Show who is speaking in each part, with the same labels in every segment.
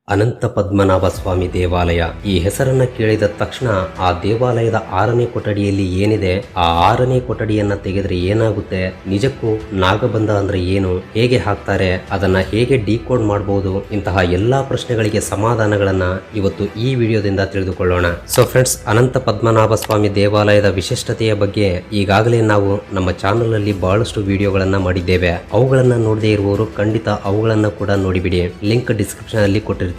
Speaker 1: ಅನಂತ ಪದ್ಮನಾಭ ಸ್ವಾಮಿ ದೇವಾಲಯ ಈ ಹೆಸರನ್ನ ಕೇಳಿದ ತಕ್ಷಣ ಆ ದೇವಾಲಯದ 6ನೇ ಕೊಠಡಿಯಲ್ಲಿ ಏನಿದೆ, ಆ 6ನೇ ಕೊಠಡಿಯನ್ನ ತೆಗೆದ್ರೆ ಏನಾಗುತ್ತೆ, ನಿಜಕ್ಕೂ ನಾಗಬಂಧ ಅಂದ್ರೆ ಏನು, ಹೇಗೆ ಹಾಕ್ತಾರೆ, ಅದನ್ನ ಹೇಗೆ ಡಿಕೋಡ್ ಮಾಡಬಹುದು, ಇಂತಹ ಎಲ್ಲಾ ಪ್ರಶ್ನೆಗಳಿಗೆ ಸಮಾಧಾನಗಳನ್ನ ಇವತ್ತು ಈ ವಿಡಿಯೋದಿಂದ ತಿಳಿದುಕೊಳ್ಳೋಣ. ಸೊ ಫ್ರೆಂಡ್ಸ್, ಅನಂತ ಪದ್ಮನಾಭ ಸ್ವಾಮಿ ದೇವಾಲಯದ ವಿಶಿಷ್ಟತೆಯ ಬಗ್ಗೆ ಈಗಾಗಲೇ ನಾವು ನಮ್ಮ ಚಾನಲ್ ಅಲ್ಲಿ ಬಹಳಷ್ಟು ವಿಡಿಯೋಗಳನ್ನ ಮಾಡಿದ್ದೇವೆ. ಅವುಗಳನ್ನ ನೋಡದೇ ಇರುವವರು ಖಂಡಿತ ಅವುಗಳನ್ನ ಕೂಡ ನೋಡಿಬಿಡಿ. ಲಿಂಕ್ ಡಿಸ್ಕ್ರಿಪ್ಷನ್ ಅಲ್ಲಿ ಕೊಟ್ಟಿರ್ತೀನಿ.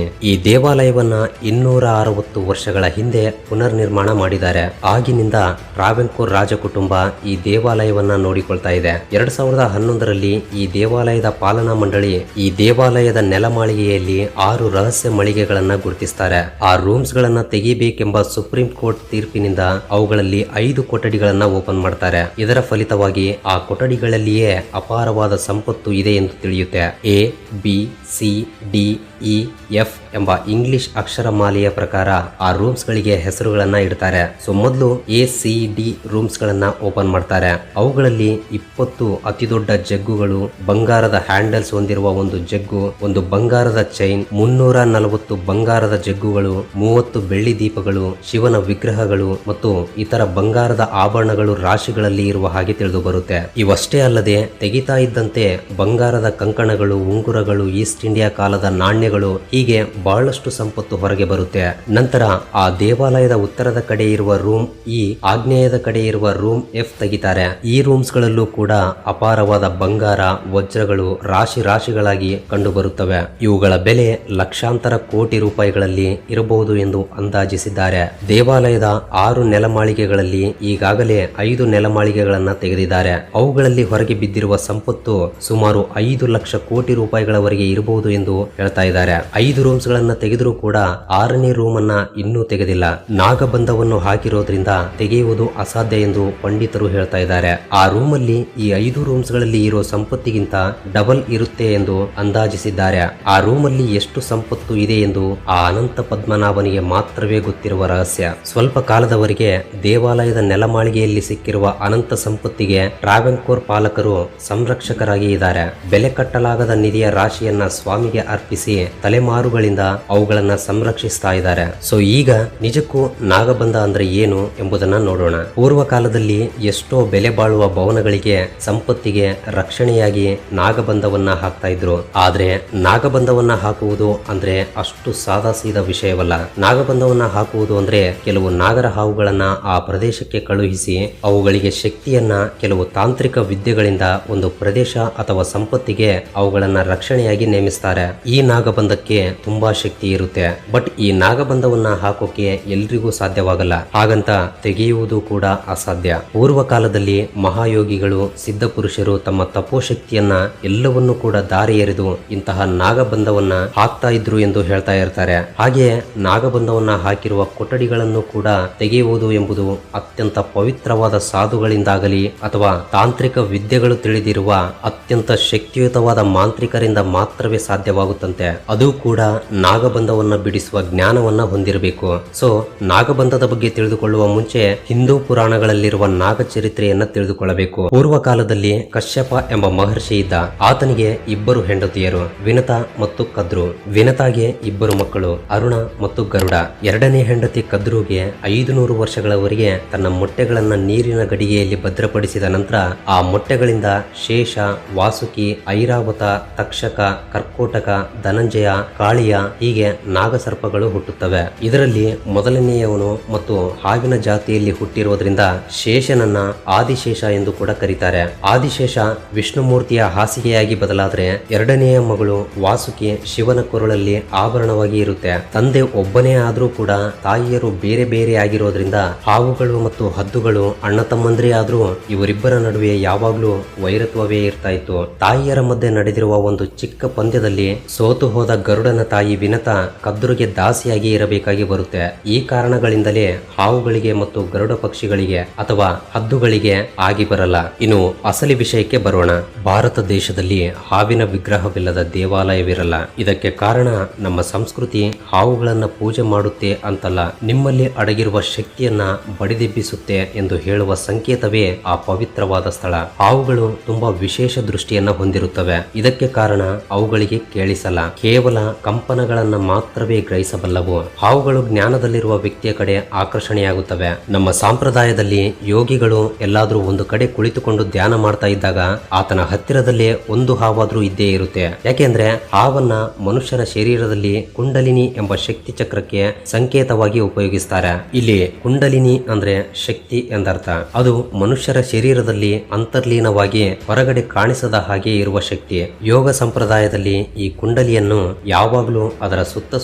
Speaker 1: ಈ ದೇವಾಲಯವನ್ನ 260 ವರ್ಷಗಳ ಹಿಂದೆ ಪುನರ್ ನಿರ್ಮಾಣ ಮಾಡಿದ್ದಾರೆ. ಆಗಿನಿಂದ ಟ್ರಾವೆಂಕೋರ್ ರಾಜ ಕುಟುಂಬ ಈ ದೇವಾಲಯವನ್ನ ನೋಡಿಕೊಳ್ತಾ ಇದೆ. 2011ರಲ್ಲಿ ಈ ದೇವಾಲಯದ ಪಾಲನಾ ಮಂಡಳಿ ಈ ದೇವಾಲಯದ ನೆಲಮಾಳಿಗೆಯಲ್ಲಿ 6 ರಹಸ್ಯ ಮಳಿಗೆಗಳನ್ನ ಗುರುತಿಸ್ತಾರೆ. ಆ ರೂಮ್ಸ್ ಗಳನ್ನ ತೆಗಿಬೇಕೆಂಬ ಸುಪ್ರೀಂ ಕೋರ್ಟ್ ತೀರ್ಪಿನಿಂದ ಅವುಗಳಲ್ಲಿ 5 ಕೊಠಡಿಗಳನ್ನ ಓಪನ್ ಮಾಡ್ತಾರೆ. ಇದರ ಫಲಿತವಾಗಿ ಆ ಕೊಠಡಿಗಳಲ್ಲಿಯೇ ಅಪಾರವಾದ ಸಂಪತ್ತು ಇದೆ ಎಂದು ತಿಳಿಯುತ್ತೆ. A, B, C, D, E, F ಎಂಬ ಇಂಗ್ಲಿಷ್ ಅಕ್ಷರಮಾಲೆಯ ಪ್ರಕಾರ ಆ ರೂಮ್ಸ್ ಗಳಿಗೆ ಹೆಸರುಗಳನ್ನ ಇಡ್ತಾರೆ. ಸೊ ಮೊದಲು ಎ, ಸಿ, ಡಿ ರೂಮ್ಸ್ ಗಳನ್ನ ಓಪನ್ ಮಾಡ್ತಾರೆ. ಅವುಗಳಲ್ಲಿ 20 ಅತಿ ದೊಡ್ಡ ಜಗ್ಗುಗಳು, ಬಂಗಾರದ ಹ್ಯಾಂಡಲ್ಸ್ ಹೊಂದಿರುವ ಒಂದು ಜಗ್ಗು, ಒಂದು ಬಂಗಾರದ ಚೈನ್, 340 ಬಂಗಾರದ ಜಗ್ಗುಗಳು, 30 ಬೆಳ್ಳಿ ದೀಪಗಳು, ಶಿವನ ವಿಗ್ರಹಗಳು ಮತ್ತು ಇತರ ಬಂಗಾರದ ಆಭರಣಗಳು ರಾಶಿಗಳಲ್ಲಿ ಇರುವ ಹಾಗೆ ತಿಳಿದು ಬರುತ್ತೆ. ಇವಷ್ಟೇ ಅಲ್ಲದೆ ತೆಗಿತಾ ಇದ್ದಂತೆ ಬಂಗಾರದ ಕಂಕಣಗಳು, ಉಂಗುರಗಳು, ಈಸ್ಟ್ ಇಂಡಿಯಾ ಕಾಲದ ನಾಣ್ಯಗಳು, ಹೀಗೆ ಬಹಳಷ್ಟು ಸಂಪತ್ತು ಹೊರಗೆ ಬರುತ್ತೆ. ನಂತರ ಆ ದೇವಾಲಯದ ಉತ್ತರದ ಕಡೆ ಇರುವ ರೂಮ್ ಇ, ಆಗ್ನೇಯದ ಕಡೆ ಇರುವ ರೂಮ್ ಎಫ್ ತೆಗಿತಾರೆ. ಈ ರೂಮ್ಸ್ ಗಳಲ್ಲೂ ಕೂಡ ಅಪಾರವಾದ ಬಂಗಾರ, ವಜ್ರಗಳು ರಾಶಿ ರಾಶಿಗಳಾಗಿ ಕಂಡು ಬರುತ್ತವೆ. ಇವುಗಳ ಬೆಲೆ ಲಕ್ಷಾಂತರ ಕೋಟಿ ರೂಪಾಯಿಗಳಲ್ಲಿ ಇರಬಹುದು ಎಂದು ಅಂದಾಜಿಸಿದ್ದಾರೆ. ದೇವಾಲಯದ 6 ನೆಲಮಾಳಿಗೆಗಳಲ್ಲಿ ಈಗಾಗಲೇ 5 ನೆಲಮಾಳಿಗೆಗಳನ್ನ ತೆಗೆದಿದ್ದಾರೆ. ಅವುಗಳಲ್ಲಿ ಹೊರಗೆ ಬಿದ್ದಿರುವ ಸಂಪತ್ತು ಸುಮಾರು 5 ಲಕ್ಷ ಕೋಟಿ ರೂಪಾಯಿಗಳವರೆಗೆ ಇರಬಹುದು ಎಂದು ಹೇಳ್ತಾ ಇದ್ದಾರೆ. 5 ರೂಮ್ಸ್ ಗಳನ್ನ ತೆಗೆದರೂ ಕೂಡ 6ನೇ ರೂಮ್ ಅನ್ನ ಇನ್ನೂ ತೆಗೆದಿಲ್ಲ. ನಾಗಬಂಧವನ್ನು ಹಾಕಿರೋದ್ರಿಂದ ತೆಗೆಯುವುದು ಅಸಾಧ್ಯ ಎಂದು ಪಂಡಿತರು ಹೇಳ್ತಾ ಇದ್ದಾರೆ. ಆ ರೂಮ್ ಅಲ್ಲಿ ಈ 5 ರೂಮ್ಸ್ ಗಳಲ್ಲಿ ಇರೋ ಸಂಪತ್ತಿಗಿಂತ ಡಬಲ್ ಇರುತ್ತೆ ಎಂದು ಅಂದಾಜಿಸಿದ್ದಾರೆ. ಆ ರೂಮ್ ಅಲ್ಲಿ ಎಷ್ಟು ಸಂಪತ್ತು ಇದೆ ಎಂದು ಆ ಅನಂತ ಪದ್ಮನಾಭನಿಗೆ ಮಾತ್ರವೇ ಗೊತ್ತಿರುವ ರಹಸ್ಯ. ಸ್ವಲ್ಪ ಕಾಲದವರೆಗೆ ದೇವಾಲಯದ ನೆಲಮಾಳಿಗೆಯಲ್ಲಿ ಸಿಕ್ಕಿರುವ ಅನಂತ ಸಂಪತ್ತಿಗೆ ಟ್ರಾವೆಂಕೋರ್ ಪಾಲಕರು ಸಂರಕ್ಷಕರಾಗಿ ಇದ್ದಾರೆ. ಬೆಲೆ ಕಟ್ಟಲಾಗದ ನಿಧಿಯ ರಾಶಿಯನ್ನ ಸ್ವಾಮಿಗೆ ಅರ್ಪಿಸಿ ತಲೆಮಾರುಗಳಿಂದ ಅವುಗಳನ್ನ ಸಂರಕ್ಷಿಸ್ತಾ ಇದ್ದಾರೆ. ಸೊ ಈಗ ನಿಜಕ್ಕೂ ನಾಗಬಂಧ ಅಂದ್ರೆ ಏನು ಎಂಬುದನ್ನ ನೋಡೋಣ. ಪೂರ್ವ ಕಾಲದಲ್ಲಿ ಎಷ್ಟೋ ಬೆಲೆ ಬಾಳುವ ಭವನಗಳಿಗೆ, ಸಂಪತ್ತಿಗೆ ರಕ್ಷಣೆಯಾಗಿ ನಾಗಬಂಧವನ್ನ ಹಾಕ್ತಾ ಇದ್ರು. ಆದ್ರೆ ನಾಗಬಂಧವನ್ನ ಹಾಕುವುದು ಅಂದ್ರೆ ಅಷ್ಟು ಸಾದಾ ಸೀದಾ ವಿಷಯವಲ್ಲ. ನಾಗಬಂಧವನ್ನ ಹಾಕುವುದು ಅಂದ್ರೆ ಕೆಲವು ನಾಗರ ಹಾವುಗಳನ್ನ ಆ ಪ್ರದೇಶಕ್ಕೆ ಕಳುಹಿಸಿ ಅವುಗಳಿಗೆ ಶಕ್ತಿಯನ್ನ ಕೆಲವು ತಾಂತ್ರಿಕ ವಿದ್ಯೆಗಳಿಂದ ಒಂದು ಪ್ರದೇಶ ಅಥವಾ ಸಂಪತ್ತಿಗೆ ಅವುಗಳನ್ನ ರಕ್ಷಣೆಯಾಗಿ ನೇಮಿಸ್ತಾರೆ. ಈ ನಾಗಬಂಧಕ್ಕೆ ತುಂಬಾ ಶಕ್ತಿ ಇರುತ್ತೆ. ಬಟ್ ಈ ನಾಗಬಂಧವನ್ನ ಹಾಕೋಕೆ ಎಲ್ರಿಗೂ ಸಾಧ್ಯವಾಗಲ್ಲ. ಹಾಗಂತ ತೆಗೆಯುವುದು ಕೂಡ ಅಸಾಧ್ಯ. ಪೂರ್ವ ಕಾಲದಲ್ಲಿ ಮಹಾಯೋಗಿಗಳು, ಸಿದ್ಧ ಪುರುಷರು ತಮ್ಮ ತಪೋಶಕ್ತಿಯನ್ನ ಎಲ್ಲವನ್ನೂ ಕೂಡ ದಾರಿ ಎರೆದು ಇಂತಹ ನಾಗಬಂಧವನ್ನ ಹಾಕ್ತಾ ಇದ್ರು ಎಂದು ಹೇಳ್ತಾ ಇರ್ತಾರೆ. ಹಾಗೆಯೇ ನಾಗಬಂಧವನ್ನ ಹಾಕಿರುವ ಕೊಠಡಿಗಳನ್ನು ಕೂಡ ತೆಗೆಯುವುದು ಎಂಬುದು ಅತ್ಯಂತ ಪವಿತ್ರವಾದ ಸಾಧುಗಳಿಂದಾಗಲಿ ಅಥವಾ ತಾಂತ್ರಿಕ ವಿದ್ಯೆಗಳು ತಿಳಿದಿರುವ ಅತ್ಯಂತ ಶಕ್ತಿಯುತವಾದ ಮಾಂತ್ರಿಕರಿಂದ ಮಾತ್ರವೇ ಸಾಧ್ಯವಾಗುತ್ತಂತೆ. ಅದು ಕೂಡ ನಾಗಬಂಧವನ್ನ ಬಿಡಿಸುವ ಜ್ಞಾನವನ್ನ ಹೊಂದಿರಬೇಕು. ಸೊ ನಾಗಬಂಧದ ಬಗ್ಗೆ ತಿಳಿದುಕೊಳ್ಳುವ ಮುಂಚೆ ಹಿಂದೂ ಪುರಾಣಗಳಲ್ಲಿರುವ ನಾಗ ಚರಿತ್ರೆಯನ್ನ ತಿಳಿದುಕೊಳ್ಳಬೇಕು. ಪೂರ್ವ ಕಾಲದಲ್ಲಿ ಕಶ್ಯಪ ಎಂಬ ಮಹರ್ಷಿ ಇದ್ದ. ಆತನಿಗೆ 2 ಹೆಂಡತಿಯರು, ವಿನತಾ ಮತ್ತು ಕದ್ರು. ವಿನತಾಗೆ 2 ಮಕ್ಕಳು, ಅರುಣ ಮತ್ತು ಗರುಡ. 2ನೇ ಹೆಂಡತಿ ಕದ್ರುಗೆ 500 ವರ್ಷಗಳವರೆಗೆ ತನ್ನ ಮೊಟ್ಟೆಗಳನ್ನ ನೀರಿನ ಗಡಿಗೆಯಲ್ಲಿ ಭದ್ರಪಡಿಸಿದ ನಂತರ ಆ ಮೊಟ್ಟೆಗಳಿಂದ ಶೇಷ, ವಾಸುಕಿ, ಐರಾವತ, ತಕ್ಷಕ, ಕರ್ಕೋಟಕ, ಧನಂಜಯ, ಕಾಳಿಯ ಹೀಗೆ ನಾಗಸರ್ಪಗಳು ಹುಟ್ಟುತ್ತವೆ. ಇದರಲ್ಲಿ ಮೊದಲನೆಯವನು ಮತ್ತು ಹಾವಿನ ಜಾತಿಯಲ್ಲಿ ಹುಟ್ಟಿರೋದ್ರಿಂದ ಶೇಷನನ್ನ ಆದಿಶೇಷ ಎಂದು ಕೂಡ ಕರೀತಾರೆ. ಆದಿಶೇಷ ವಿಷ್ಣುಮೂರ್ತಿಯ ಹಾಸಿಗೆಯಾಗಿ ಬದಲಾದ್ರೆ 2ನೆಯ ಮಗಳು ವಾಸುಕಿ ಶಿವನ ಕೊರಳಲ್ಲಿ ಆಭರಣವಾಗಿ ಇರುತ್ತೆ. ತಂದೆ ಒಬ್ಬನೇ ಆದ್ರೂ ಕೂಡ ತಾಯಿಯರು ಬೇರೆ ಬೇರೆ ಆಗಿರೋದ್ರಿಂದ ಹಾವುಗಳು ಮತ್ತು ಹದ್ದುಗಳು ಅಣ್ಣ ತಮ್ಮಂದ್ರೇ ಆದ್ರೂ ಇವರಿಬ್ಬರ ನಡುವೆ ಯಾವಾಗ್ಲೂ ವೈರತ್ವವೇ ಇರ್ತಾ ಇತ್ತು. ತಾಯಿಯರ ಮಧ್ಯೆ ನಡೆದಿರುವ ಒಂದು ಚಿಕ್ಕ ಪಂದ್ಯದಲ್ಲಿ ಸೋತು ಹೋದ ಗರುಡನ ತಾಯಿ ವಿನತಾ ಕದ್ರುಗೆ ದಾಸಿಯಾಗಿ ಇರಬೇಕಾಗಿ ಬರುತ್ತೆ. ಈ ಕಾರಣಗಳಿಂದಲೇ ಹಾವುಗಳಿಗೆ ಮತ್ತು ಗರುಡ ಪಕ್ಷಿಗಳಿಗೆ ಅಥವಾ ಹದ್ದುಗಳಿಗೆ ಆಗಿ ಬರಲ್ಲ. ಇನ್ನು ಅಸಲಿ ವಿಷಯಕ್ಕೆ ಬರೋಣ. ಭಾರತ ದೇಶದಲ್ಲಿ ಹಾವಿನ ವಿಗ್ರಹವಿಲ್ಲದ ದೇವಾಲಯವಿರಲ್ಲ. ಇದಕ್ಕೆ ಕಾರಣ ನಮ್ಮ ಸಂಸ್ಕೃತಿ ಹಾವುಗಳನ್ನ ಪೂಜೆ ಮಾಡುತ್ತೆ ಅಂತಲ್ಲ, ನಿಮ್ಮಲ್ಲಿ ಅಡಗಿರುವ ಶಕ್ತಿಯನ್ನ ಬಡಿದೆಬ್ಬಿಸುತ್ತೆ ಎಂದು ಹೇಳುವ ಸಂಕೇತವೇ ಆ ಪವಿತ್ರವಾದ ಸ್ಥಳ. ಹಾವುಗಳು ತುಂಬಾ ವಿಶೇಷ ದೃಷ್ಟಿಯನ್ನ ಹೊಂದಿರುತ್ತವೆ. ಇದಕ್ಕೆ ಕಾರಣ ಅವುಗಳಿಗೆ ಕೇಳಿಸಲ್ಲ. ಕೇವಲ ಕಂಪನಗಳನ್ನ ಮಾತ್ರವೇ ಗ್ರಹಿಸಬಲ್ಲವು. ಹಾವುಗಳು ಜ್ಞಾನದಲ್ಲಿರುವ ವ್ಯಕ್ತಿಯ ಕಡೆ ಆಕರ್ಷಣೆಯಾಗುತ್ತವೆ. ನಮ್ಮ ಸಂಪ್ರದಾಯದಲ್ಲಿ ಯೋಗಿಗಳು ಎಲ್ಲಾದ್ರೂ ಒಂದು ಕಡೆ ಕುಳಿತುಕೊಂಡು ಧ್ಯಾನ ಮಾಡ್ತಾ ಇದ್ದಾಗ ಆತನ ಹತ್ತಿರದಲ್ಲೇ ಒಂದು ಹಾವಾದ್ರೂ ಇದ್ದೇ ಇರುತ್ತೆ. ಯಾಕೆಂದ್ರೆ ಹಾವನ್ನ ಮನುಷ್ಯನ ಶರೀರದಲ್ಲಿ ಕುಂಡಲಿನಿ ಎಂಬ ಶಕ್ತಿ ಚಕ್ರಕ್ಕೆ ಸಂಕೇತವಾಗಿ ಉಪಯೋಗಿಸ್ತಾರೆ. ಇಲ್ಲಿ ಕುಂಡಲಿನಿ ಅಂದ್ರೆ ಶಕ್ತಿ ಎಂದರ್ಥ. ಅದು ಮನುಷ್ಯರ ಶರೀರದಲ್ಲಿ ಅಂತರ್ಲೀನವಾಗಿ ಹೊರಗಡೆ ಕಾಣಿಸದ ಹಾಗೆ ಇರುವ ಶಕ್ತಿ. ಯೋಗ ಸಂಪ್ರದಾಯದಲ್ಲಿ ಈ ಕುಂಡಲಿಯನ್ನು ಯಾವಾಗಲೂ ಅದರ ಸುತ್ತ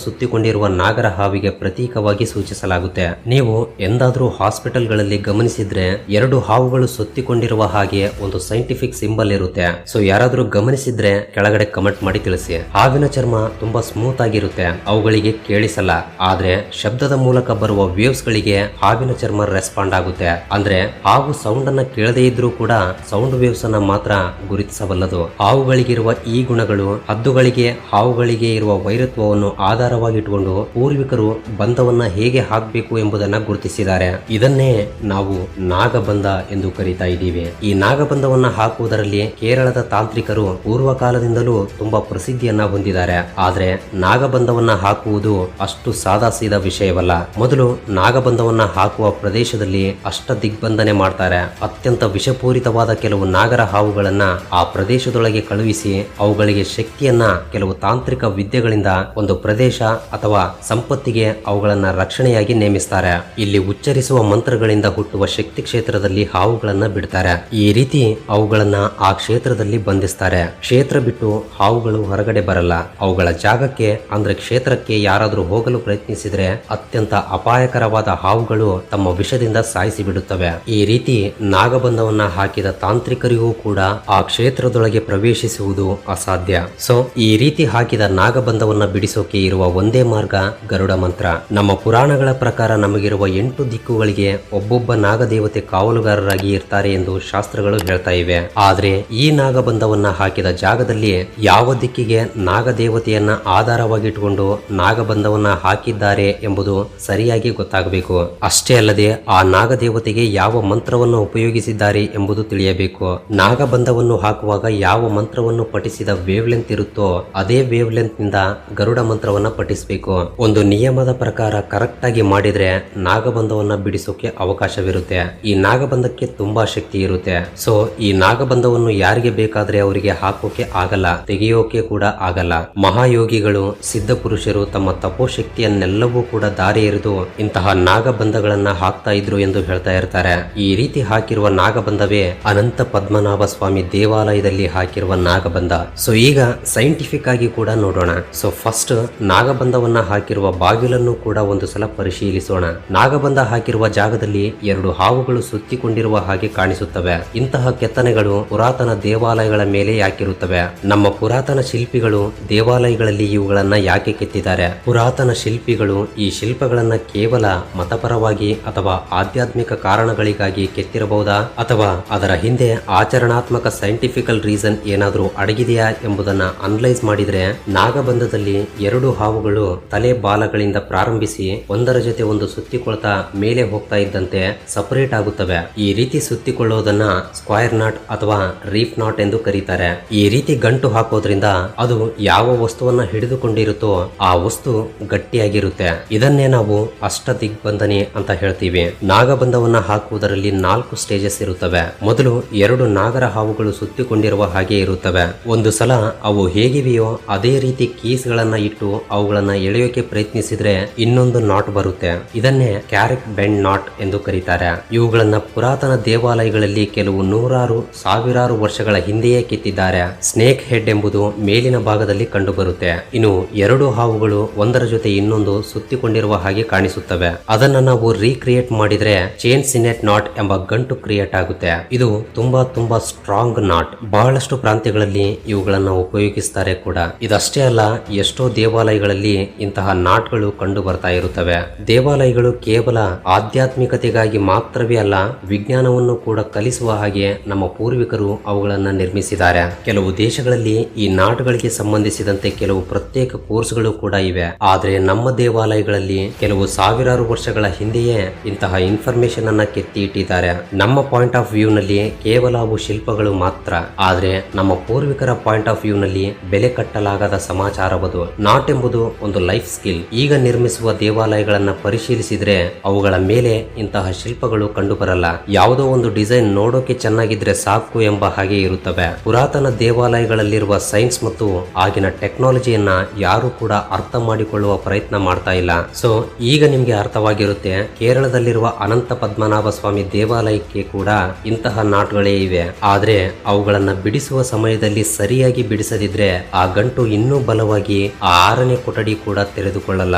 Speaker 1: ಸುತ್ತಿಕೊಂಡಿರುವ ನಾಗರ ಹಾವಿಗೆ ಪ್ರತೀಕವಾಗಿ ಸೂಚಿಸಲಾಗುತ್ತೆ. ನೀವು ಎಂದಾದ್ರೂ ಹಾಸ್ಪಿಟಲ್ಗಳಲ್ಲಿ ಗಮನಿಸಿದ್ರೆ 2 ಹಾವುಗಳು ಸುತ್ತಿಕೊಂಡಿರುವ ಹಾಗೆ ಒಂದು ಸೈಂಟಿಫಿಕ್ ಸಿಂಬಲ್ ಇರುತ್ತೆ. ಸೊ ಯಾರಾದ್ರೂ ಗಮನಿಸಿದ್ರೆ ಕೆಳಗಡೆ ಕಮೆಂಟ್ ಮಾಡಿ ತಿಳಿಸಿ. ಹಾವಿನ ಚರ್ಮ ತುಂಬಾ ಸ್ಮೂತ್ ಆಗಿರುತ್ತೆ, ಅವುಗಳಿಗೆ ಕೇಳಿಸಲ್ಲ. ಆದ್ರೆ ಶಬ್ದದ ಮೂಲಕ ಬರುವ ವೇವ್ಸ್ ಗಳಿಗೆ ಹಾವಿನ ಚರ್ಮ ರೆಸ್ಪಾಂಡ್ ಆಗುತ್ತೆ. ಅಂದ್ರೆ ಹಾವು ಸೌಂಡ್ ಅನ್ನ ಕೇಳದೇ ಇದ್ರೂ ಕೂಡ ಸೌಂಡ್ ವೇವ್ಸ್ ಅನ್ನ ಮಾತ್ರ ಗುರುತಿಸಬಲ್ಲದು. ಹಾವುಗಳಿಗಿರುವ ಈ ಗುಣಗಳು ಹದ್ದುಗಳಿಗೆ ಹಾವುಗಳಿಗೆ ಇರುವ ವೈರತ್ವವನ್ನು ಆಧಾರವಾಗಿಟ್ಟುಕೊಂಡು ಪೂರ್ವಿಕರು ಬಂಧವನ್ನ ಹೇಗೆ ಹಾಕಬೇಕು ಎಂಬುದನ್ನ ಗುರುತಿಸಿದ್ದಾರೆ. ಇದನ್ನೇ ನಾವು ನಾಗಬಂಧ ಎಂದು ಕರೀತಾ ಇದ್ದೀವಿ. ಈ ನಾಗಬಂಧವನ್ನ ಹಾಕುವುದರಲ್ಲಿ ಕೇರಳದ ತಾಂತ್ರಿಕರು ಪೂರ್ವ ಕಾಲದಿಂದಲೂ ತುಂಬಾ ಪ್ರಸಿದ್ಧಿಯನ್ನ ಹೊಂದಿದ್ದಾರೆ. ಆದ್ರೆ ನಾಗಬಂಧವನ್ನ ಹಾಕುವುದು ಅಷ್ಟು ಸಾದಾ ಸೀದಾ ವಿಷಯವಲ್ಲ. ಮೊದಲು ನಾಗಬಂಧವನ್ನ ಹಾಕುವ ಪ್ರದೇಶದಲ್ಲಿ ಅಷ್ಟ ದಿಗ್ಬಂಧನೆ ಮಾಡ್ತಾರೆ. ಅತ್ಯಂತ ವಿಷಪೂರಿತವಾದ ಕೆಲವು ನಾಗರ ಹಾವುಗಳನ್ನ ಆ ಪ್ರದೇಶದೊಳಗೆ ಕಳುಹಿಸಿ ಅವುಗಳಿಗೆ ಶಕ್ತಿಯನ್ನ ಕೆಲವು ತಾಂತ್ರಿಕ ವಿದ್ಯೆಗಳಿಂದ ಒಂದು ಪ್ರದೇಶ ಅಥವಾ ಸಂಪತ್ತಿಗೆ ಅವುಗಳನ್ನ ರಕ್ಷಣೆಯಾಗಿ ನೇಮಿಸ್ತಾರೆ. ಇಲ್ಲಿ ಉಚ್ಚರಿಸುವ ಮಂತ್ರಗಳಿಂದ ಹುಟ್ಟುವ ಶಕ್ತಿ ಕ್ಷೇತ್ರದಲ್ಲಿ ಹಾವುಗಳನ್ನ ಬಿಡ್ತಾರೆ. ಈ ರೀತಿ ಅವುಗಳನ್ನ ಆ ಕ್ಷೇತ್ರದಲ್ಲಿ ಬಂಧಿಸ್ತಾರೆ. ಕ್ಷೇತ್ರ ಬಿಟ್ಟು ಹಾವುಗಳು ಹೊರಗಡೆ ಬರಲ್ಲ. ಅವುಗಳ ಜಾಗಕ್ಕೆ ಅಂದ್ರೆ ಕ್ಷೇತ್ರಕ್ಕೆ ಯಾರಾದ್ರೂ ಹೋಗಲು ಪ್ರಯತ್ನಿಸಿದ್ರೆ ಅತ್ಯಂತ ಅಪಾಯಕರವಾದ ಹಾವುಗಳು ತಮ್ಮ ವಿಷದಿಂದ ಸಾಯಿಸಿ ಬಿಡುತ್ತವೆ. ಈ ರೀತಿ ನಾಗಬಂಧವನ್ನ ಹಾಕಿದ ತಾಂತ್ರಿಕರಿಗೂ ಕೂಡ ಆ ಕ್ಷೇತ್ರದೊಳಗೆ ಪ್ರವೇಶಿಸುವುದು ಅಸಾಧ್ಯ. ಸೊ ಈ ರೀತಿ ಹಾಕಿದ ನಾಗಬಂಧವನ್ನ ಬಿಡಿಸೋಕೆ ಇರುವ ಒಂದೇ ಮಾರ್ಗ ಗರುಡ ಮಂತ್ರ. ನಮ್ಮ ಪುರಾಣಗಳ ಪ್ರಕಾರ ನಮಗಿರುವ 8 ದಿಕ್ಕುಗಳಿಗೆ ಒಬ್ಬೊಬ್ಬ ನಾಗದೇವತೆ ಕಾವಲುಗಾರರಾಗಿ ಇರ್ತಾರೆ ಎಂದು ಶಾಸ್ತ್ರಗಳು ಹೇಳ್ತಾ ಇವೆ. ಆದ್ರೆ ಈ ನಾಗಬಂಧವನ್ನ ಹಾಕಿದ ಜಾಗದಲ್ಲಿ ಯಾವ ದಿಕ್ಕಿಗೆ ನಾಗದೇವತೆಯನ್ನ ಆಧಾರವಾಗಿಟ್ಟುಕೊಂಡು ನಾಗಬಂಧವನ್ನ ಹಾಕಿದ್ದಾರೆ ಎಂಬುದು ಸರಿಯಾಗಿ ಗೊತ್ತಾಗಬೇಕು. ಅಷ್ಟೇ ಅಲ್ಲದೆ ಆ ನಾಗದೇವತೆಗೆ ಯಾವ ಮಂತ್ರವನ್ನು ಉಪಯೋಗಿಸಿದ್ದಾರೆ ಎಂಬುದು ತಿಳಿಯಬೇಕು. ನಾಗಬಂಧವನ್ನು ಹಾಕುವಾಗ ಯಾವ ಮಂತ್ರವನ್ನು ಪಠಿಸಿದ ವೇವ್ ಲೆಂತ್ ಇರುತ್ತೋ ಅದೇ ವೇವ್ ಲೆಂತ್ ನಿಂದ ಗರುಡ ಮಂತ್ರವನ್ನ ಪಠಿಸಬೇಕು. ಒಂದು ನಿಯಮದ ಪ್ರಕಾರ ಕರೆಕ್ಟ್ ಆಗಿ ಮಾಡಿದ್ರೆ ನಾಗಬಂಧವನ್ನ ಬಿಡಿಸೋಕೆ ಅವಕಾಶವಿರುತ್ತೆ. ಈ ನಾಗಬಂಧಕ್ಕೆ ತುಂಬಾ ಶಕ್ತಿ ಇರುತ್ತೆ. ಸೊ ಈ ನಾಗಬಂಧವನ್ನು ಯಾರಿಗೆ ಬೇಕಾದ್ರೆ ಅವರಿಗೆ ಹಾಕೋಕೆ ಆಗಲ್ಲ, ತೆಗೆಯೋಕೆ ಕೂಡ ಆಗಲ್ಲ. ಮಹಾಯೋಗಿಗಳು ಸಿದ್ಧ ಪುರುಷರು ತಮ್ಮ ತಪೋಶಕ್ತಿಯನ್ನೆಲ್ಲವೂ ಕೂಡ ದಾರಿ ಎರೆದು ಇಂತಹ ನಾಗಬಂಧಗಳನ್ನ ಹಾಕ್ತಾ ಇದ್ರು ಎಂದು ಹೇಳ್ತಾ ಇರ್ತಾರೆ. ಈ ರೀತಿ ಹಾಕಿರುವ ನಾಗಬಂಧವೇ ಅನಂತ ಪದ್ಮನಾಭ ಸ್ವಾಮಿ ದೇವಾಲಯದಲ್ಲಿ ಹಾಕಿರುವ ನಾಗಬಂಧ. ಸೊ ಈಗ ಸೈಂಟಿಫಿಕ್ ಆಗಿ ಕೂಡ ನೋಡೋಣ. ಸೊ ಫಸ್ಟ್ ನಾಗಬಂಧವನ್ನ ಹಾಕಿರುವ ಬಾಗಿಲನ್ನು ಕೂಡ ಒಂದು ಸಲ ಪರಿಶೀಲಿಸೋಣ. ನಾಗಬಂಧ ಹಾಕಿರುವ ಜಾಗದಲ್ಲಿ 2 ಹಾವುಗಳು ಸುತ್ತಿಕೊಂಡಿರುವ ಹಾಗೆ ಕಾಣಿಸುತ್ತವೆ. ಇಂತಹ ಕೆತ್ತನೆಗಳು ಪುರಾತನ ದೇವಾಲಯಗಳ ಮೇಲೆ ಯಾಕಿರುತ್ತವೆ? ನಮ್ಮ ಪುರಾತನ ಶಿಲ್ಪಿಗಳು ದೇವಾಲಯಗಳಲ್ಲಿ ಇವುಗಳನ್ನ ಯಾಕೆ ಕೆತ್ತಿದ್ದಾರೆ? ಪುರಾತನ ಶಿಲ್ಪಿಗಳು ಈ ಶಿಲ್ಪಗಳನ್ನ ಕೇವಲ ಮತಪರವಾಗಿ ಅಥವಾ ಆಧ್ಯಾತ್ಮಿಕ ಕಾರಣಗಳಿಗಾಗಿ ಕೆತ್ತಿರಬಹುದಾ, ಅಥವಾ ಅದರ ಹಿಂದೆ ಆಚರಣಾತ್ಮಕ ಸೈಂಟಿಫಿಕಲ್ ರೀಸನ್ ಏನಾದ್ರೂ ಅಡಗಿದೆಯಾ ಎಂಬುದನ್ನ ಅನಲೈಸ್ ಮಾಡಿದ್ರೆ ನಾಗಬಂಧದಲ್ಲಿ 2 ಹಾವುಗಳು ತಲೆ ಬಾಲಗಳಿಂದ ಪ್ರಾರಂಭಿಸಿ ಒಂದರ ಜೊತೆ ಒಂದು ಸುತ್ತಿಕೊಳ್ತಾ ಮೇಲೆ ಹೋಗ್ತಾ ಇದ್ದಂತೆ ಸಪರೇಟ್ ಆಗುತ್ತವೆ. ಈ ರೀತಿ ಸುತ್ತಿಕೊಳ್ಳೋದನ್ನ ಸ್ಕ್ವೈರ್ ನಾಟ್ ಅಥವಾ ರೀಫ್ ನಾಟ್ ಎಂದು ಕರೀತಾರೆ. ಈ ರೀತಿ ಗಂಟು ಹಾಕೋದ್ರಿಂದ ಅದು ಯಾವ ವಸ್ತುವನ್ನ ಹಿಡಿದುಕೊಂಡಿರುತ್ತೋ ಆ ವಸ್ತು ಗಟ್ಟಿಯಾಗಿರುತ್ತೆ. ಇದನ್ನೇ ನಾವು ಅಷ್ಟ ದಿಗ್ಬಂಧನೆ ಅಂತ ಹೇಳ್ತೀವಿ. ನಾಗಬಂಧವನ್ನ ಹಾಕುವುದರಲ್ಲಿ 4 ಸ್ಟೇಜಸ್ ಇರುತ್ತವೆ. ಮೊದಲು 2 ನಾಗರ ಹಾವುಗಳು ಸುತ್ತಿಕೊಂಡಿರುವ ಹಾಗೆ ಇರುತ್ತವೆ. ಒಂದು ಸಲ ಅವು ಹೇಗಿವೆಯೋ ಅದೇ ರೀತಿ ಕೀಸ್ ಗಳನ್ನ ಇಟ್ಟು ಅವುಗಳನ್ನ ಎಳೆಯೋಕೆ ಪ್ರಯತ್ನಿಸಿದ್ರೆ ಇನ್ನೊಂದು ನಾಟ್ ಬರುತ್ತೆ. ಇದನ್ನೇ ಕ್ಯಾರೆಟ್ ಬೆಂಡ್ ನಾಟ್ ಎಂದು ಕರೀತಾರೆ. ಇವುಗಳನ್ನ ಪುರಾತನ ದೇವಾಲಯಗಳಲ್ಲಿ ಕೆಲವು ನೂರಾರು ಸಾವಿರಾರು ವರ್ಷಗಳ ಹಿಂದೆಯೇ ಕೆತ್ತಿದ್ದಾರೆ. ಸ್ನೇಕ್ ಹೆಡ್ ಎಂಬುದು ಮೇಲಿನ ಭಾಗದಲ್ಲಿ ಕಂಡು ಬರುತ್ತೆ. ಇನ್ನು 2 ಹಾವುಗಳು ಒಂದರ ಜೊತೆ ಇನ್ನೊಂದು ಸುತ್ತಿಕೊಂಡಿರುವ ಹಾಗೆ ಕಾಣಿಸುತ್ತವೆ. ಅದನ್ನ ನಾವು ರೀಕ್ರಿಯೇಟ್ ಮಾಡಿದ್ರೆ ಚೈನ್ ಸಿನೆಟ್ ನಾಟ್ ಎಂಬ ಗಂಟು ಕ್ರಿಯೇಟ್ ಆಗುತ್ತೆ. ಇದು ತುಂಬಾ ಸ್ಟ್ರಾಂಗ್ ನಾಟ್. ಬಹಳಷ್ಟು ಪ್ರಾಂತ್ಯಗಳಲ್ಲಿ ಇವುಗಳನ್ನ ಉಪಯೋಗಿಸ್ತಾರೆ ಕೂಡ. ಇದಷ್ಟೇ ಅಲ್ಲ, ಎಷ್ಟೋ ದೇವಾಲಯಗಳಲ್ಲಿ ಇಂತಹ ನಾಟ್ಗಳು ಕಂಡು ಬರ್ತಾ ಇರುತ್ತವೆ. ದೇವಾಲಯಗಳು ಕೇವಲ ಆಧ್ಯಾತ್ಮಿಕತೆಗಾಗಿ ಮಾತ್ರವೇ ಅಲ್ಲ, ವಿಜ್ಞಾನವನ್ನು ಕೂಡ ಕಲಿಸುವ ಹಾಗೆ ನಮ್ಮ ಪೂರ್ವಿಕರು ಅವುಗಳನ್ನ ನಿರ್ಮಿಸಿದ್ದಾರೆ. ಕೆಲವು ದೇಶಗಳಲ್ಲಿ ಈ ನಾಟ್ಗಳಿಗೆ ಸಂಬಂಧಿಸಿದಂತೆ ಕೆಲವು ಪ್ರತ್ಯೇಕ ಕೋರ್ಸ್ಗಳು ಕೂಡ ಇವೆ. ಆದ್ರೆ ನಮ್ಮ ದೇವಾಲಯಗಳಲ್ಲಿ ಕೆಲವು ಸಾವಿರಾರು ವರ್ಷಗಳ ಹಿಂದೆಯೇ ಇಂತಹ ಇನ್ಫಾರ್ಮೇಶನ್ ಅನ್ನ ಕೆತ್ತಿ ಇಟ್ಟಿದ್ದಾರೆ. ನಮ್ಮ ಪಾಯಿಂಟ್ ಆಫ್ ವ್ಯೂ ನಲ್ಲಿ ಕೇವಲ ಅವು ಶಿಲ್ಪಗಳು ಮಾತ್ರ. ಆದ್ರೆ ನಮ್ಮ ಪೂರ್ವಿಕರ ಪಾಯಿಂಟ್ ಆಫ್ ವ್ಯೂ ನಲ್ಲಿ ಬೆಲೆ ಕಟ್ಟಲಾಗದ ಸಮಾಚಾರ ಸಾರಬಹುದು. ನಾಟ್ ಎಂಬುದು ಒಂದು ಲೈಫ್ ಸ್ಕಿಲ್. ಈಗ ನಿರ್ಮಿಸುವ ದೇವಾಲಯಗಳನ್ನ ಪರಿಶೀಲಿಸಿದ್ರೆ ಅವುಗಳ ಮೇಲೆ ಇಂತಹ ಶಿಲ್ಪಗಳು ಕಂಡುಬರಲ್ಲ. ಯಾವುದೋ ಒಂದು ಡಿಸೈನ್ ನೋಡೋಕೆ ಚೆನ್ನಾಗಿದ್ರೆ ಸಾಕು ಎಂಬ ಹಾಗೆ ಇರುತ್ತವೆ. ಪುರಾತನ ದೇವಾಲಯಗಳಲ್ಲಿರುವ ಸೈನ್ಸ್ ಮತ್ತು ಆಗಿನ ಟೆಕ್ನಾಲಜಿಯನ್ನ ಯಾರು ಕೂಡ ಅರ್ಥ ಮಾಡಿಕೊಳ್ಳುವ ಪ್ರಯತ್ನ ಮಾಡ್ತಾ ಇಲ್ಲ. ಸೊ ಈಗ ನಿಮ್ಗೆ ಅರ್ಥವಾಗಿರುತ್ತೆ, ಕೇರಳದಲ್ಲಿರುವ ಅನಂತ ಪದ್ಮನಾಭ ಸ್ವಾಮಿ ದೇವಾಲಯಕ್ಕೆ ಕೂಡ ಇಂತಹ ನಾಟ್ಗಳೇ ಇವೆ. ಆದ್ರೆ ಅವುಗಳನ್ನ ಬಿಡಿಸುವ ಸಮಯದಲ್ಲಿ ಸರಿಯಾಗಿ ಬಿಡಿಸದಿದ್ರೆ ಆ ಗಂಟು ಇನ್ನೂ ಬಲವಾಗಿ ಆ 6ನೇ ಕೊಠಡಿ ಕೂಡ ತೆರೆದುಕೊಳ್ಳಲ್ಲ.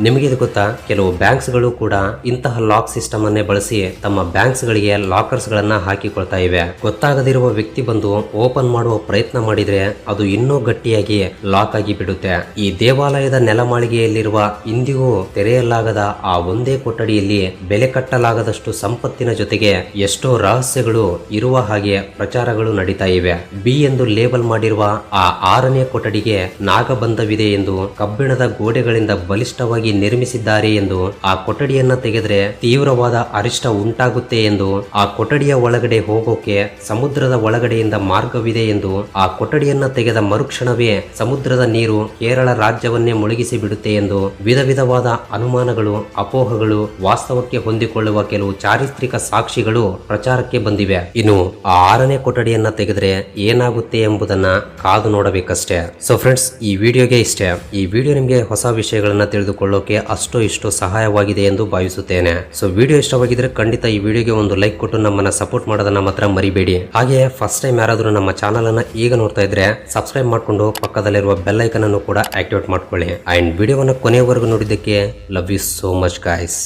Speaker 1: ನಿಮಗೆ ಇದು ಗೊತ್ತಾ, ಕೆಲವು ಬ್ಯಾಂಕ್ಸ್ ಗಳು ಕೂಡ ಇಂತಹ ಲಾಕ್ ಸಿಸ್ಟಮ್ ಅನ್ನೇ ಬಳಸಿ ತಮ್ಮ ಬ್ಯಾಂಕ್ಸ್ ಗಳಿಗೆ ಲಾಕರ್ಸ್ ಗಳನ್ನ ಹಾಕಿಕೊಳ್ತಾ ಇವೆ. ಗೊತ್ತಾಗದಿರುವ ವ್ಯಕ್ತಿ ಬಂದು ಓಪನ್ ಮಾಡುವ ಪ್ರಯತ್ನ ಮಾಡಿದ್ರೆ ಅದು ಇನ್ನೂ ಗಟ್ಟಿಯಾಗಿ ಲಾಕ್ ಆಗಿ ಬಿಡುತ್ತೆ. ಈ ದೇವಾಲಯದ ನೆಲಮಾಳಿಗೆಯಲ್ಲಿರುವ ಇಂದಿಗೂ ತೆರೆಯಲಾಗದ ಆ ಒಂದೇ ಕೊಠಡಿಯಲ್ಲಿ ಬೆಲೆ ಕಟ್ಟಲಾಗದಷ್ಟು ಸಂಪತ್ತಿನ ಜೊತೆಗೆ ಎಷ್ಟೋ ರಹಸ್ಯಗಳು ಇರುವ ಹಾಗೆ ಪ್ರಚಾರಗಳು ನಡೀತಾ ಇವೆ. ಬಿ ಎಂದು ಲೇಬಲ್ ಮಾಡಿರುವ ಆ 6ನೇ ಕೊಠಡಿಗೆ ನಾಗಬಂಧವಿದೆ ಎಂದು ಕಬ್ಬಿಣದ ಗೋಡೆಗಳಿಂದ ಬಲಿಷ್ಠವಾಗಿ ನಿರ್ಮಿಸಿದ್ದಾರೆ ಎಂದು, ಆ ಕೊಠಡಿಯನ್ನ ತೆಗೆದ್ರೆ ತೀವ್ರವಾದ ಅರಿಷ್ಟ ಉಂಟಾಗುತ್ತೆ ಎಂದು, ಆ ಕೊಠಡಿಯ ಒಳಗಡೆ ಹೋಗೋಕೆ ಸಮುದ್ರದ ಒಳಗಡೆಯಿಂದ ಮಾರ್ಗವಿದೆ ಎಂದು, ಆ ಕೊಠಡಿಯನ್ನ ತೆಗೆದ ಮರುಕ್ಷಣವೇ ಸಮುದ್ರದ ನೀರು ಕೇರಳ ರಾಜ್ಯವನ್ನೇ ಮುಳುಗಿಸಿ ಬಿಡುತ್ತೆ ಎಂದು ವಿಧ ವಿಧವಾದ ಅನುಮಾನಗಳು, ಅಪೋಹಗಳು, ವಾಸ್ತವಕ್ಕೆ ಹೊಂದಿಕೊಳ್ಳುವ ಕೆಲವು ಚಾರಿತ್ರಿಕ ಸಾಕ್ಷಿಗಳು ಪ್ರಚಾರಕ್ಕೆ ಬಂದಿವೆ. ಇನ್ನು ಆ 6ನೇ ಕೊಠಡಿಯನ್ನ ತೆಗೆದ್ರೆ ಏನಾಗುತ್ತೆ ಎಂಬುದನ್ನ ಕಾದು ನೋಡಬೇಕಷ್ಟೇ. ಸೊ ಫ್ರೆಂಡ್ಸ್, ಈ ವಿಡಿಯೋಗೆ ಇಷ್ಟೇ. ಈ ವಿಡಿಯೋ ನಿಮಗೆ ಹೊಸ ವಿಷಯಗಳನ್ನ ತಿಳಿದುಕೊಳ್ಳೋಕೆ ಅಷ್ಟೋ ಇಷ್ಟೋ ಸಹಾಯವಾಗಿದೆ ಎಂದು ಭಾವಿಸುತ್ತೇನೆ. ಸೊ ವಿಡಿಯೋ ಇಷ್ಟವಾಗಿದ್ರೆ ಖಂಡಿತ ಈ ವಿಡಿಯೋಗೆ ಒಂದು ಲೈಕ್ ಕೊಟ್ಟು ನಮ್ಮನ್ನ ಸಪೋರ್ಟ್ ಮಾಡೋದನ್ನ ಮಾತ್ರ ಮರಿಬೇಡಿ. ಹಾಗೆ ಫಸ್ಟ್ ಟೈಮ್ ಯಾರಾದ್ರೂ ನಮ್ಮ ಚಾನಲ್ ಅನ್ನ ಈಗ ನೋಡ್ತಾ ಇದ್ರೆ ಸಬ್ಸ್ಕ್ರೈಬ್ ಮಾಡ್ಕೊಂಡು ಪಕ್ಕದಲ್ಲಿರುವ ಬೆಲ್ ಐಕನ್ ಅನ್ನು ಕೂಡ ಆಕ್ಟಿವೇಟ್ ಮಾಡ್ಕೊಳ್ಳಿ. ಅಂಡ್ ವಿಡಿಯೋವನ್ನ ಕೊನೆಯವರೆಗೂ ನೋಡಿದ್ದಕ್ಕೆ love you so much guys.